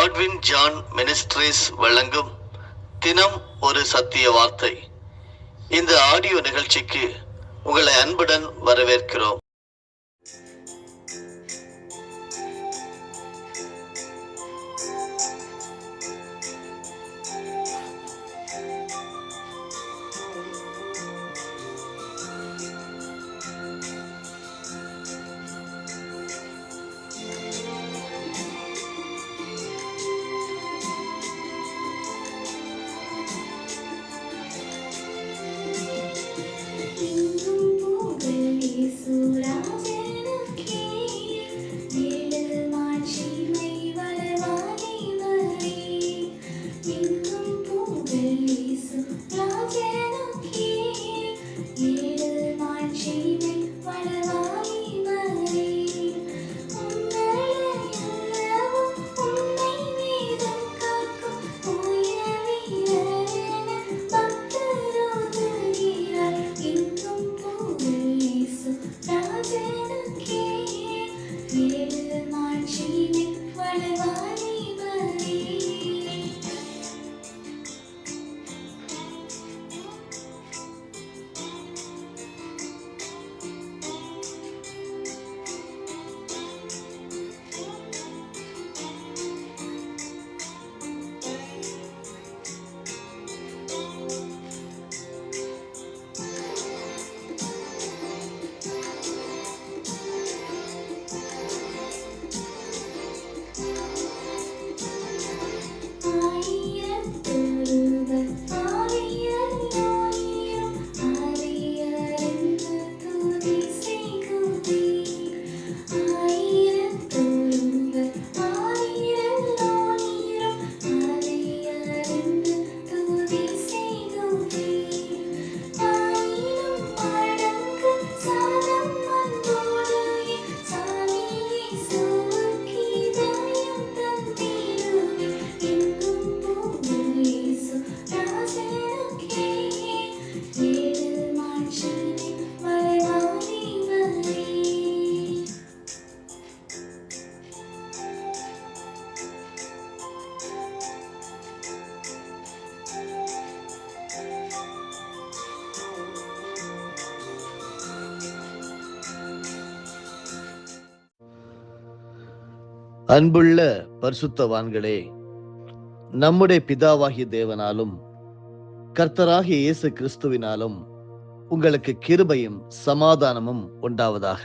Godwin John ministries வழங்கும் தினம் ஒரு சத்திய வார்த்தை. இந்த ஆடியோ நிகழ்ச்சிக்கு உங்களை அன்புடன் வரவேற்கிறோம். அன்புள்ள பரிசுத்தவான்களே, நம்முடைய பிதாவாகிய தேவனாலும் கர்த்தராகிய இயேசு கிறிஸ்துவினாலும் உங்களுக்கு கிருபையும் சமாதானமும் உண்டாவதாக.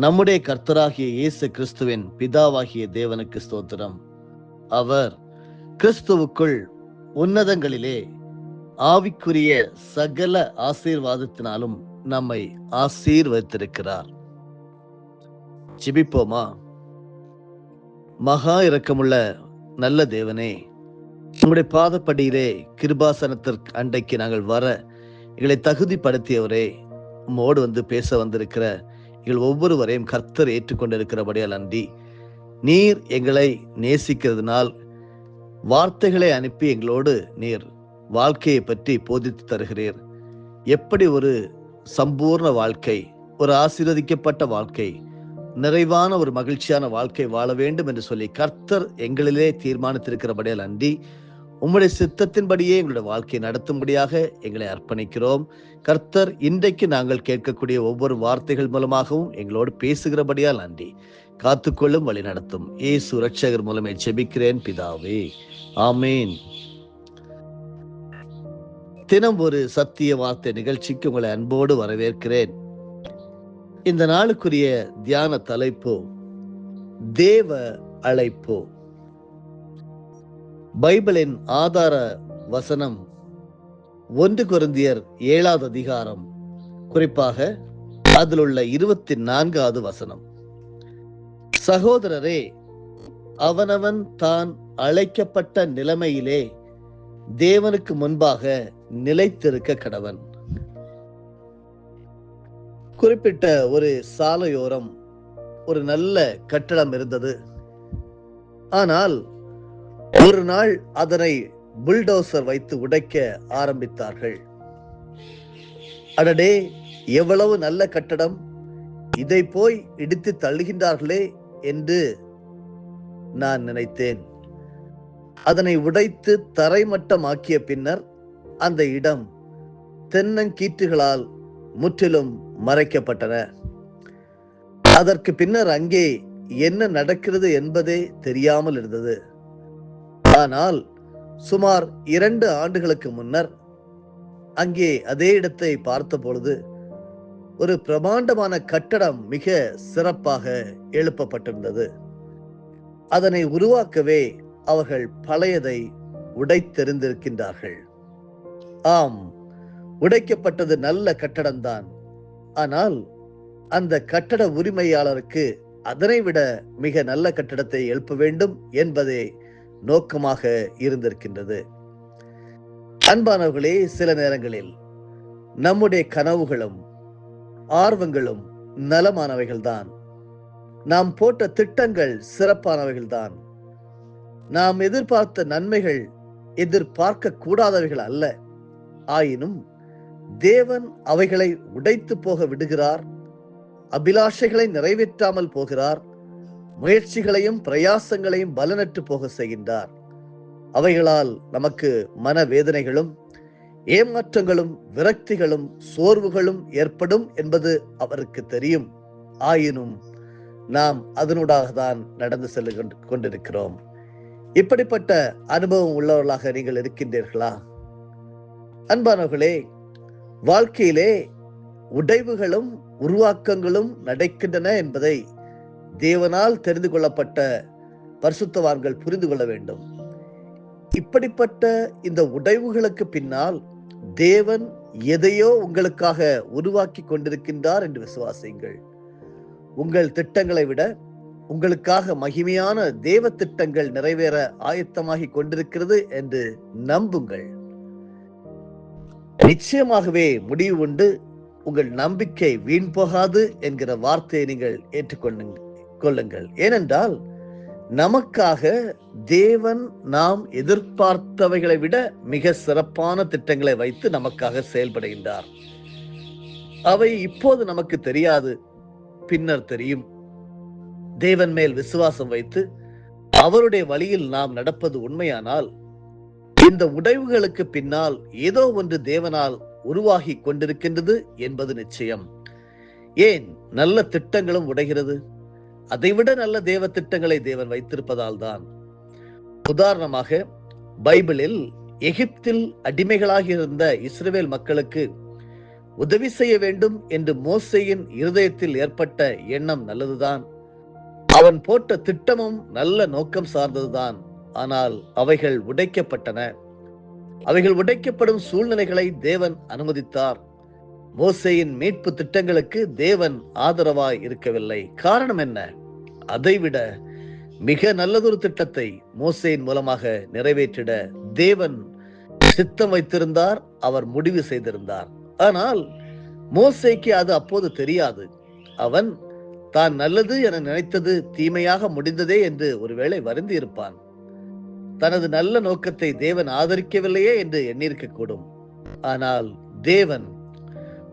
நம்முடைய கர்த்தராகிய இயேசு கிறிஸ்துவின் பிதாவாகிய தேவனுக்கு ஸ்தோத்திரம். அவர் கிறிஸ்துவுக்குள் உன்னதங்களிலே ஆவிக்குரிய சகல ஆசீர்வாதத்தினாலும் நம்மை ஆசீர்வதித்திருக்கிறார். ஜெபிப்போமா? மகா இரக்கமுள்ள நல்ல தேவனே, உங்களுடைய பாதப்படியிலே கிருபாசனத்திற்கு அண்டைக்கு நாங்கள் வர எங்களை தகுதிப்படுத்தியவரே, உம்மோடு வந்து பேச வந்திருக்கிற எங்கள் ஒவ்வொருவரையும் கர்த்தர் ஏற்றுக்கொண்டிருக்கிறபடியால் நன்றி. நீர் எங்களை நேசிக்கிறதுனால் வார்த்தைகளை அனுப்பி எங்களோடு நீர் வாழ்க்கையை பற்றி போதித்து தருகிறீர். எப்படி ஒரு சம்பூர்ண வாழ்க்கை, ஒரு ஆசீர்வதிக்கப்பட்ட வாழ்க்கை, நிறைவான ஒரு மகிழ்ச்சியான வாழ்க்கை வாழ வேண்டும் என்று சொல்லி கர்த்தர் எங்களிலே தீர்மானித்திருக்கிறபடியால் நன்றி. உம்முடைய சித்தத்தின்படியே எங்களுடைய வாழ்க்கையை நடத்தும்படியாக எங்களை அர்ப்பணிக்கிறோம். கர்த்தர் இன்றைக்கு நாங்கள் கேட்கக்கூடிய ஒவ்வொரு வார்த்தைகள் மூலமாகவும் எங்களோடு பேசுகிறபடியால் நன்றி. காத்துக்கொள்ளும், வழி நடத்தும். இயேசு இரட்சகர் மூலமே ஜெபிக்கிறேன் பிதாவே, ஆமேன். தினம் ஒரு சத்திய வார்த்தை நிகழ்ச்சிக்கு உங்களை அன்போடு வரவேற்கிறேன். இந்த நாளுக்குரிய தியான தலைப்பு தேவ அழைப்பு. பைபிளின் ஆதார வசனம் 1 கொரிந்தியர் 7வது அதிகாரம், குறிப்பாக அதில் உள்ள 24வது வசனம். சகோதரரே, அவனவன் தான் அழைக்கப்பட்ட நிலைமையிலே தேவனுக்கு முன்பாக நிலைத்திருக்க கடவன். குறிப்பிட்ட ஒரு சாலையோரம் ஒரு நல்ல கட்டடம் இருந்தது. ஆனால் ஒரு நாள் அதனை புல்டோசர் வைத்து உடைக்க ஆரம்பித்தார்கள். அடடே, எவ்வளவு நல்ல கட்டடம், இதை போய் இடித்து தள்ளுகின்றார்களே என்று நான் நினைத்தேன். அதனை உடைத்து தரைமட்டமாக்கிய பின்னர் அந்த இடம் தென்னங்கீற்றுகளால் முற்றிலும் மறைக்கப்பட்டன. அதற்கு பின்னர் அங்கே என்ன நடக்கிறது என்பதே தெரியாமல் இருந்தது. ஆனால் சுமார் 2 ஆண்டுகளுக்கு முன்னர் அங்கே அதே இடத்தை பார்த்த பொழுது ஒரு பிரமாண்டமான கட்டடம் மிக சிறப்பாக எழுப்பப்பட்டிருந்தது. அதனை உருவாக்கவே அவர்கள் பழையதை உடைத்தெறிந்திருக்கின்றார்கள். ஆம், உடைக்கப்பட்டது நல்ல கட்டடம்தான். ஆனால் அந்த கட்டட உரிமையாளருக்கு அதனை விட மிக நல்ல கட்டடத்தை எழுப்ப வேண்டும் என்பதே நோக்கமாக இருந்திருக்கின்றது. அன்பானவர்களே, சில நேரங்களில் நம்முடைய கனவுகளும் ஆர்வங்களும் நலமானவைகள்தான். நாம் போட்ட திட்டங்கள் சிறப்பானவைகள்தான். நாம் எதிர்பார்த்த நன்மைகள் எதிர்பார்க்க கூடாதவைகள் அல்ல. ஆயினும் தேவன் அவைகளை உடைத்து போக விடுகிறார். அபிலாஷைகளை நிறைவேற்றாமல் போகிறார். முயற்சிகளையும் பிரயாசங்களையும் பலனற்று போக செய்கின்றார். அவைகளால் நமக்கு மனவேதனைகளும் ஏமாற்றங்களும் விரக்திகளும் சோர்வுகளும் ஏற்படும் என்பது அவருக்கு தெரியும். ஆயினும் நாம் அதனூடாக தான் நடந்து செல்ல கொண்டிருக்கிறோம். இப்படிப்பட்ட அனுபவம் உள்ளவர்களாக நீங்கள் இருக்கின்றீர்களா? அன்பானவர்களே, வாழ்க்கையிலே உடைவுகளும் உருவாக்கங்களும் நடக்கின்றன என்பதை தேவனால் தெரிந்து கொள்ளப்பட்ட பரிசுத்தவான்கள் புரிந்து கொள்ள வேண்டும். இப்படிப்பட்ட இந்த உடைவுகளுக்கு பின்னால் தேவன் எதையோ உங்களுக்காக உருவாக்கி கொண்டிருக்கின்றார் என்று விசுவாசியுங்கள். உங்கள் திட்டங்களை விட உங்களுக்காக மகிமையான தேவ திட்டங்கள் நிறைவேற ஆயத்தமாகி கொண்டிருக்கிறது என்று நம்புங்கள். நிச்சயமாகவே முடிவு உண்டு. உங்கள் நம்பிக்கை வீண் போகாது என்கிற வார்த்தையை நீங்கள் ஏற்றுக்கொள்ளுங்கள். ஏனென்றால் நமக்காக தேவன் நாம் எதிர்பார்த்தவைகளை விட மிக சிறப்பான திட்டங்களை வைத்து நமக்காக செயல்படுகின்றார். அவை இப்போது நமக்கு தெரியாது, பின்னர் தெரியும். தேவன் மேல் விசுவாசம் வைத்து அவருடைய வழியில் நாம் நடப்பது உண்மையானால் இந்த உடைவுகளுக்கு பின்னால் ஏதோ ஒன்று தேவனால் உருவாகி கொண்டிருக்கின்றது என்பது நிச்சயம். ஏன் நல்ல திட்டங்களும் உடைகிறது? அதைவிட நல்ல தேவ திட்டங்களை தேவன் வைத்திருப்பதால் தான். உதாரணமாக, பைபிளில் எகிப்தில் அடிமைகளாக இருந்த இஸ்ரவேல் மக்களுக்கு உதவி செய்ய வேண்டும் என்று மோசேயின் இருதயத்தில் ஏற்பட்ட எண்ணம் நல்லதுதான். அவன் போட்ட திட்டமும் நல்ல நோக்கம் சார்ந்ததுதான். ஆனால் அவைகள் உடைக்கப்பட்டன. அவைகள் உடைக்கப்படும் சூழ்நிலைகளை தேவன் அனுமதித்தார். மோசேயின் மீட்பு திட்டங்களுக்கு தேவன் ஆதரவாய் இருக்கவில்லை. காரணம் என்ன? அதைவிட மிக நல்லதொரு திட்டத்தை மோசேயின் மூலமாக நிறைவேற்றிட தேவன் சித்தம் வைத்திருந்தார். அவர் முடிவு செய்திருந்தார். ஆனால் மோசேக்கு அது அப்போது தெரியாது. அவன் தான் நல்லது என நினைத்தது தீமையாக முடிந்ததே என்று ஒருவேளை வருந்தி இருப்பான். தனது நல்ல நோக்கத்தை தேவன் ஆதரிக்கவில்லையே என்று எண்ணியிருக்க கூடும். ஆனால் தேவன்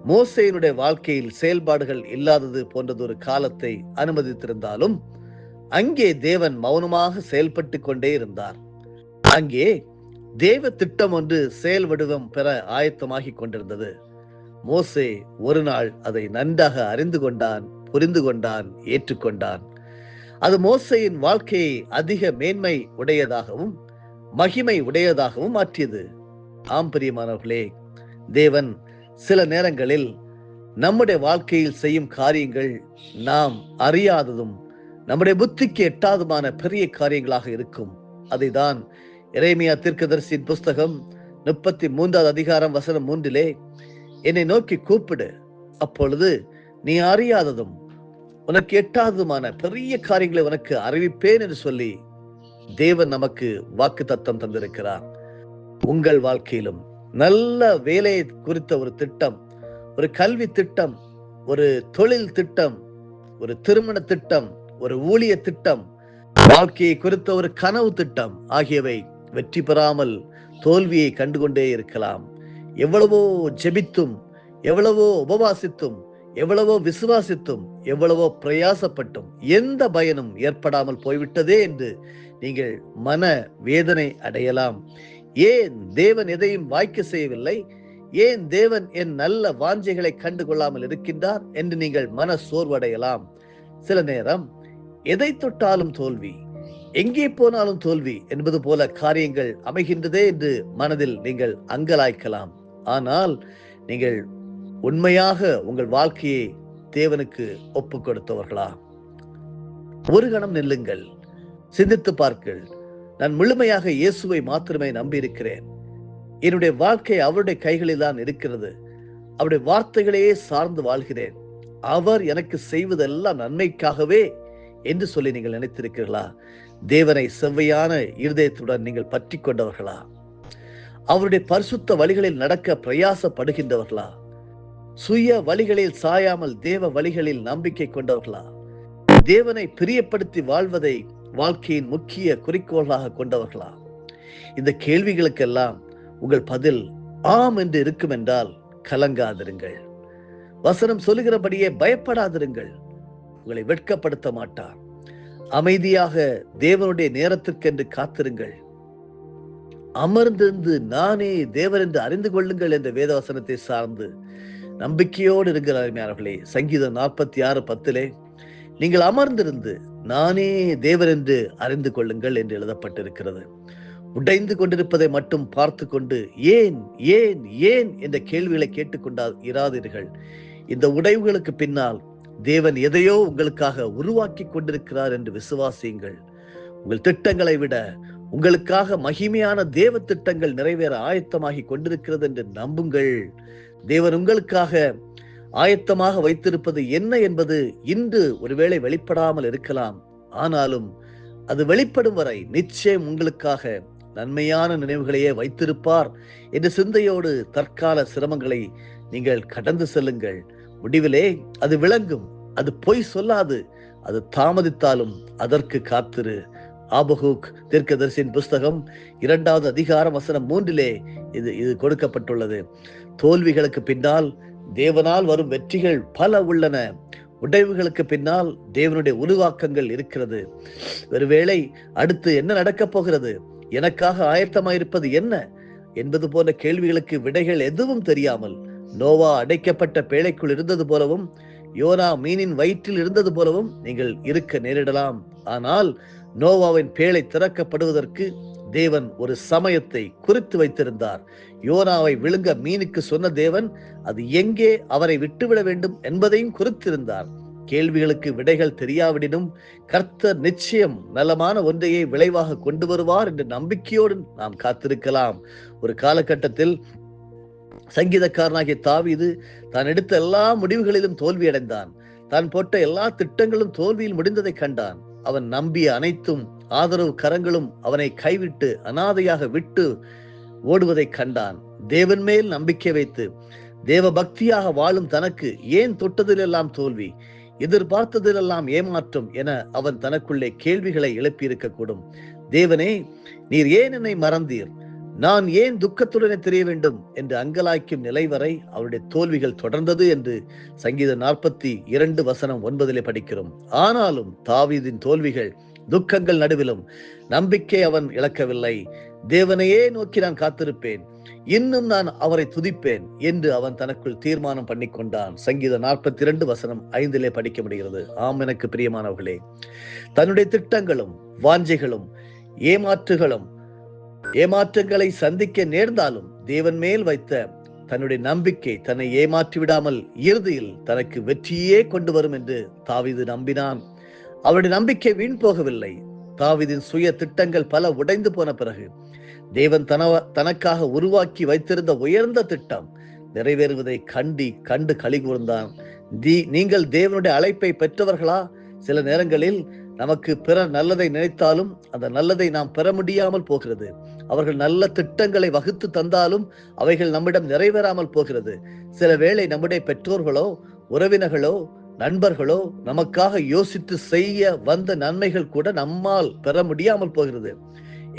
மோசேயினுடைய வாழ்க்கையில் செயல்பாடுகள் இல்லாதது போன்றதொரு காலத்தை அனுமதித்திருந்தாலும் அங்கே தேவன் மௌனமாக செயல்பட்டு கொண்டே இருந்தார். அங்கே தேவ திட்டம் ஒன்று செயல் வடிவம் பெற ஆயத்தமாகி கொண்டிருந்தது. மோசே ஒரு நாள் அதை நன்றாக அறிந்து கொண்டான், புரிந்து கொண்டான், ஏற்றுக்கொண்டான். அது மோசேயின் வாழ்க்கையை அதிக மேன்மை உடையதாகவும் மகிமை உடையதாகவும் மாற்றியது. ஆம் பிரியமானவர்களே, தேவன் சில நேரங்களில் நம்முடைய வாழ்க்கையில் செய்யும் காரியங்கள் நாம் அறியாததும் நம்முடைய புத்திக்கு எட்டாததுமான பெரிய காரியங்களாக இருக்கும். அதைதான் எரேமியா தீர்க்கதரிசியின் புஸ்தகம் 33வது அதிகாரம் வசனம் 3 என்னை நோக்கி கூப்பிடு, அப்பொழுது நீ அறியாததும் உனக்கு எட்டாததுமான பெரிய காரியங்களை உனக்கு அறிவிப்பேன் என்று சொல்லி தேவன் நமக்கு வாக்கு தத்தம் தந்திருக்கிறார். உங்கள் வாழ்க்கையிலும் நல்ல வேலையை குறித்த ஒரு திட்டம், ஒரு கல்வி திட்டம், ஒரு தொழில் திட்டம், ஒரு திருமண திட்டம், ஒரு ஊழிய திட்டம், வாழ்க்கையை குறித்த ஒரு கனவு திட்டம் ஆகியவை வெற்றி பெறாமல் தோல்வியை கண்டுகொண்டே இருக்கலாம். எவ்வளவோ ஜெபித்தும், எவ்வளவோ உபவாசித்தும், எவ்வளவோ விசுவாசித்தும் எவ்வளவோ பிரயாசப்பட்டும் எந்த பயனும் ஏற்படாமல் போய்விட்டதே என்று நீங்கள் மன வேதனை அடையலாம். ஏன் தேவன் எதையும் வாய்க்க செய்யவில்லை, ஏன் தேவன் என் நல்ல வாஞ்சைகளை கண்டு கொள்ளாமல் இருக்கின்றார் என்று நீங்கள் மன சோர்வடையலாம். சில நேரம் எதை தொட்டாலும் தோல்வி, எங்கே போனாலும் தோல்வி என்பது போல காரியங்கள் அமைகின்றதே என்று மனதில் நீங்கள் அங்கலாய்க்கலாம். ஆனால் நீங்கள் உண்மையாக உங்கள் வாழ்க்கையை தேவனுக்கு ஒப்பு கொடுத்தவர்களா? ஒரு கணம் நில்லுங்கள், சிந்தித்து பார்க்கள். நான் முழுமையாக இயேசுவை மாத்திரமே நம்பியிருக்கிறேன். என்னுடைய வாழ்க்கை அவருடைய கைகளில் தான் இருக்கிறது. அவருடைய வார்த்தைகளையே சார்ந்து வாழ்கிறேன். அவர் எனக்கு செய்வதெல்லாம் நன்மைக்காகவே என்று சொல்லி நீங்கள் நினைத்திருக்கிறீர்களா? தேவனை செவ்வையான இருதயத்துடன் நீங்கள் பற்றி கொண்டவர்களா? அவருடைய பரிசுத்த வழிகளில் நடக்க பிரயாசப்படுகின்றவர்களா? சுய வழிகளில் சாயாமல் தேவ வழிகளில் நம்பிக்கை கொண்டவர்களா? தேவனை பிரியப்படுத்தி வாழ்வதை வாழ்க்கையின் முக்கிய குறிக்கோளாக கொண்டவர்களா? இந்த கேள்விகளுக்கெல்லாம் உங்கள் பதில் ஆம் என்று இருக்கும் என்றால் கலங்காதிருங்கள். வசனம் சொல்லுகிறபடியே பயப்படாதிருங்கள். உங்களை வெட்கப்படுத்த மாட்டார். அமைதியாக தேவனுடைய நேரத்திற்கென்று காத்திருங்கள். அமர்ந்திருந்து நானே தேவன் என்று அறிந்து கொள்ளுங்கள் என்ற வேதவசனத்தை சார்ந்து நம்பிக்கையோடு இருக்கிற அருமையானவர்களே, சங்கீதம் 46:10 நீங்கள் அமர்ந்திருந்து நானே தேவன் என்று அறிந்து கொள்ளுங்கள் என்று எழுதப்பட்டிருக்கிறது. உடைந்து கொண்டிருப்பதை மட்டும் பார்த்து கொண்டு ஏன் ஏன் ஏன் என்ற கேள்விகளை கேட்டுக்கொண்டா இராதீர்கள். இந்த உடைவுகளுக்கு பின்னால் தேவன் எதையோ உங்களுக்காக உருவாக்கி கொண்டிருக்கிறார் என்று விசுவாசியுங்கள். உங்கள் திட்டங்களை விட உங்களுக்காக மகிமையான தேவ திட்டங்கள் நிறைவேற ஆயத்தமாகி கொண்டிருக்கிறது என்று நம்புங்கள். தேவன் உங்களுக்காக ஆயத்தமாக வைத்திருப்பது என்ன என்பது இன்று ஒருவேளை வெளிப்படாமல் இருக்கலாம். ஆனாலும் அது வெளிப்படும் வரை நிச்சயம் உங்களுக்காக நன்மையான நினைவுகளையே வைத்திருப்பார் என்ற சிந்தையோடு தற்கால சிரமங்களை நீங்கள் கடந்து செல்லுங்கள். முடிவிலே அது விளங்கும். அது பொய் சொல்லாது. அது தாமதித்தாலும் அதற்கு காத்திரு. ஆபகூக் தீர்க்கதரிசியின் புஸ்தகம் 2வது அதிகாரம் வசனம் 3 இது கொடுக்கப்பட்டுள்ளது. தோல்விகளுக்கு பின்னால் தேவனால் வரும் வெற்றிகள் பல உள்ளன. உடைவுகளுக்கு பின்னால் தேவனுடைய உருவாக்கங்கள் இருக்கிறது. ஒருவேளை அடுத்து என்ன நடக்கப் போகிறது, எனக்காக ஆயத்தமாயிருப்பது என்ன என்பது போல கேள்விகளுக்கு விடைகள் எதுவும் தெரியாமல் நோவா அடைக்கப்பட்ட பேழைக்குள் இருந்தது போலவும் யோனா மீனின் வயிற்றில் இருந்தது போலவும் நீங்கள் இருக்க நேரிடலாம். ஆனால் நோவாவின் பேழை திறக்கப்படுவதற்கு தேவன் ஒரு சமயத்தை குறித்து வைத்திருந்தார். யோனாவை விழுங்க மீனுக்கு சொன்ன தேவன் அது எங்கே அவரை விட்டுவிட வேண்டும் என்பதையும் குறித்திருந்தார். கேள்விகளுக்கு விடைகள் தெரியாவிடனும் கர்த்தர் நிச்சயம் நலமான ஒன்றையே விளைவாக கொண்டு வருவார் என்ற நம்பிக்கையோடு நாம் காத்திருக்கலாம். ஒரு காலகட்டத்தில் சங்கீதக்காரனாகிய தாவீது தான் எடுத்த எல்லா முடிவுகளிலும் தோல்வியடைந்தான். தான் போட்ட எல்லா திட்டங்களும் தோல்வியில் முடிந்ததை கண்டான். அவன் நம்பிய அனைத்தும் ஆதரவு கரங்களும் அவனை கைவிட்டு அனாதையாக விட்டு ஓடுவதை கண்டான். தேவன் மேல் நம்பிக்கை வைத்து தேவ பக்தியாக வாழும் தனக்கு ஏன் தொட்டதிலெல்லாம் தோல்வி, எதிர்பார்த்ததிலெல்லாம் ஏமாற்றம் என அவன் தனக்குள்ளே கேள்விகளை எழுப்பியிருக்கக்கூடும். தேவனே, நீர் ஏன் என்னை மறந்தீர், நான் ஏன் துக்கத்துடனே தெரிய வேண்டும் என்று அங்கலாய்க்கும் நிலை வரை அவருடைய தோல்விகள் தொடர்ந்தது என்று சங்கீதம் 42 வசனம் 9 படிக்கிறோம். ஆனாலும் தாவீதின் தோல்விகள் துக்கங்கள் நடுவிலும் நம்பிக்கை அவன் இழக்கவில்லை. தேவனையே நோக்கி நான் காத்திருப்பேன், இன்னும் நான் அவரை துதிப்பேன் என்று அவன் தனக்குள் தீர்மானம் பண்ணி கொண்டான். சங்கீதம் 42 வசனம் 5 படிக்க முடிகிறது. ஆம், எனக்கு பிரியமானவர்களே, தன்னுடைய திட்டங்களும் வாஞ்சைகளும் ஏமாற்றங்களை சந்திக்க நேர்ந்தாலும் தேவன் மேல் வைத்த தன்னுடைய நம்பிக்கை தன்னை ஏமாற்றி விடாமல் இறுதியில் தனக்கு வெற்றியே கொண்டு வரும் என்று தாவீது நம்பினான். அவருடைய நம்பிக்கை வீண் போகவில்லை. தாவீதின் சுய திட்டங்கள் பல உடைந்து போன பிறகு தேவன் தனக்காக உருவாக்கி வைத்திருந்த உயர்ந்த திட்டம் நிறைவேறுவதை கண்டு களி கூர்ந்தான். நீங்கள் தேவனுடைய அழைப்பை பெற்றவர்களா? சில நேரங்களில் நமக்கு பிறர் நல்லதை நினைத்தாலும் அந்த நல்லதை நாம் பெற முடியாமல் போகிறது. அவர்கள் நல்ல திட்டங்களை வகுத்து தந்தாலும் அவைகள் நம்மிடம் நிறைவேறாமல் போகிறது. சில வேளை நம்முடைய பெற்றோர்களோ உறவினர்களோ நண்பர்களோ நமக்காக யோசித்து செய்ய வந்த நன்மைகள் கூட நம்மால் பெற முடியாமல் போகிறது.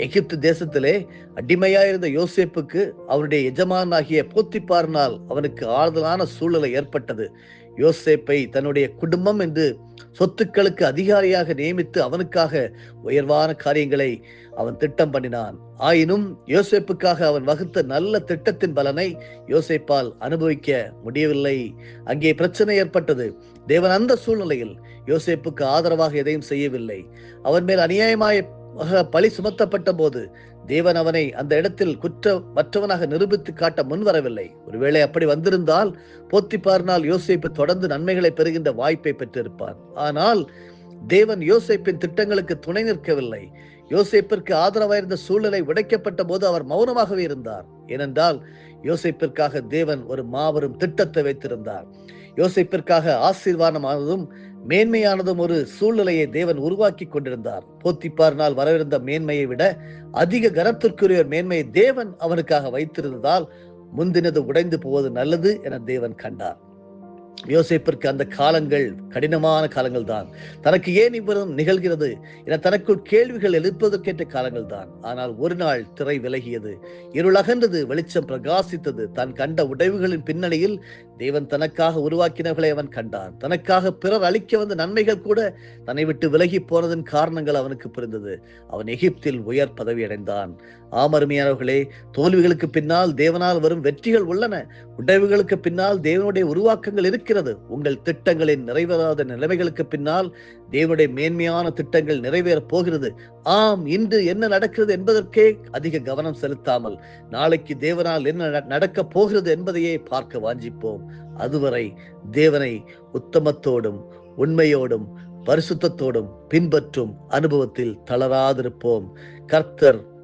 எகிப்து தேசத்திலே அடிமையாயிருந்த யோசேப்புக்கு அவருடைய எஜமானாகிய போத்திபாரினால் அவனுக்கு ஆறுதலான சூழ்நிலை ஏற்பட்டது. யோசேப்பை தன்னுடைய குடும்பம் என்று சொத்துக்களுக்கு அதிகாரியாக நியமித்து அவனுக்காக உயர்வான காரியங்களை அவன் திட்டம் பண்ணினான். ஆயினும் யோசேப்புக்காக அவன் வகுத்த நல்ல திட்டத்தின் பலனை யோசேப்பால் அனுபவிக்க முடியவில்லை. அங்கே பிரச்சனை ஏற்பட்டது. தேவன் அந்த சூழ்நிலையில் யோசேப்புக்கு ஆதரவாக எதையும் செய்யவில்லை. அவன் மேல் அநியாயமாக பழி சுமத்தப்பட்ட போது தேவன் அவனை அந்த இடத்தில் குற்றமற்றவனாக நிரூபித்து காட்ட முன்வரவில்லை. ஒருவேளை அப்படி வந்திருந்தால் போத்திபாரினால் யோசேப்பு தொடர்ந்து நன்மைகளை பெறுகின்ற வாய்ப்பை பெற்றிருப்பான். ஆனால் தேவன் யோசேப்பின் திட்டங்களுக்கு துணை நிற்கவில்லை. யோசேப்பிற்கு ஆதரவாயிருந்த சூழ்நிலை உடைக்கப்பட்ட போது அவர் மௌனமாகவே இருந்தார். ஏனென்றால் யோசேப்பிற்காக தேவன் ஒரு மாபெரும் திட்டத்தை வைத்திருந்தார். யோசேப்பிற்காக ஆசீர்வாதமானதும் மேன்மையானதும் ஒரு சூழ்நிலையை தேவன் உருவாக்கி கொண்டிருந்தார். போத்திபாரினால் வரவிருந்த மேன்மையை விட அதிக கனத்திற்குரிய மேன்மையை தேவன் அவனுக்காக வைத்திருந்ததால் முந்தினது உடைந்து போவது நல்லது என தேவன் கண்டார். யோசேப்பிற்கு அந்த காலங்கள் கடினமான காலங்கள் தான். தனக்கு ஏன் இவ்வளவு நிகழ்கிறது என தனக்குள் கேள்விகள் எழுப்பதற்கேற்ற காலங்கள் தான். ஆனால் ஒரு நாள் திரை விலகியது, இருள் அகன்றது, வெளிச்சம் பிரகாசித்தது. தான் கண்ட உடைவுகளின் பின்னணியில் தேவன் தனக்காக உருவாக்கினவர்களை அவன் கண்டான். தனக்காக பிறர் அளிக்க வந்த நன்மைகள் கூட தன்னை விட்டு விலகி போனதன் காரணங்கள் அவனுக்கு புரிந்தது. அவன் எகிப்தில் உயர் பதவி அடைந்தான். ஆமருமையானவர்களே, தோல்விகளுக்கு பின்னால் தேவனால் வரும் வெற்றிகள் உள்ளன. உடைவுகளுக்கு பின்னால் தேவனுடைய உருவாக்கங்கள் இருக்கிறது. உங்கள் திட்டங்களின் நிறைவேறாத நிலைமைகளுக்கு பின்னால் தேவனுடைய மேன்மையான திட்டங்கள் நிறைவேறப் போகிறது. ஆம், இன்று என்ன நடக்கிறது என்பதற்கே அதிக கவனம் செலுத்தாமல் நாளைக்கு தேவனால் என்ன நடக்கப் போகிறது என்பதையே பார்க்க வாஞ்சிப்போம். அதுவரை தேவனை உத்தமத்தோடும் உண்மையோடும் பரிசுத்தத்தோடும் பின்பற்றும் அனுபவத்தில் தளராதிருப்போம்.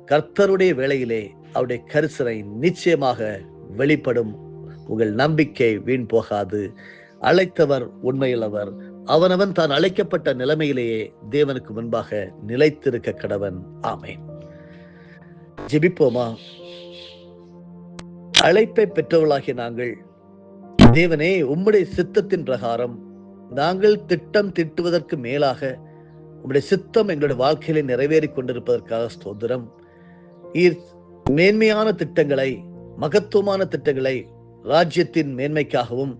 கர்த்தருடைய வேளையிலே அவருடைய கரிசனை நிச்சயமாக வெளிப்படும். உங்கள் நம்பிக்கை வீண் போகாது. அழைத்தவர் உண்மையுள்ளவர். அவனவன் தான் அழைக்கப்பட்ட நிலைமையிலேயே தேவனுக்கு முன்பாக நிலைத்திருக்க கடவன். ஆமென். ஜெபிப்போமா? அழைப்பை பெற்றவர்களாகிய நாங்கள், தேவனே, உம்முடைய சித்தத்தின் பிரகாரம் நாங்கள் திட்டம் தீட்டுவதற்கு மேலாக உம்முடைய சித்தம் எங்களுடைய வாழ்க்கையில நிறைவேறி கொண்டிருப்பதற்காக ஸ்தோத்திரம். மேன்மையான திட்டங்களை, மகத்துவமான திட்டங்களை ராஜ்யத்தின் மேன்மைக்காகவும்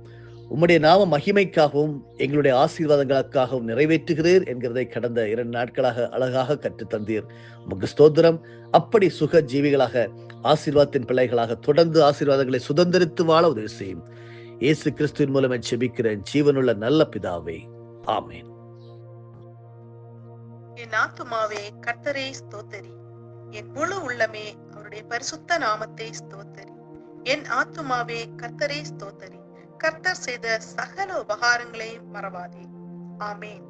உம்முடைய நாம மகிமைக்காகவும் எங்களுடைய ஆசீர்வாதங்களுக்காகவும் நிறைவேற்றுகிறீர் என்கிறதை கடந்த 2 நாட்களாக அழகாக கற்றுத்தந்தீர். உமக்கு ஸ்தோத்திரம். அப்படி சுக ஜீவிகளாக, ஆசீர்வாதத்தின் பிள்ளைகளாக தொடர்ந்து ஆசீர்வாதங்களை சுதந்திரித்து வாழ உதவி செய்யும். இயேசு கிறிஸ்துவின் மூலம் ஜெபிக்கிறேன் ஜீவனுள்ள நல்ல பிதாவே. ஆமென். என் ஆத்துமாவே கர்த்தரை ஸ்தோத்தரி, என் முழு உள்ளமே அவருடைய பரிசுத்த நாமத்தை ஸ்தோத்தரி. என் ஆத்துமாவே கர்த்தரை ஸ்தோத்தரி, கர்த்தர் செய்த சகல உபகாரங்களையும் மறவாதே. ஆமென்.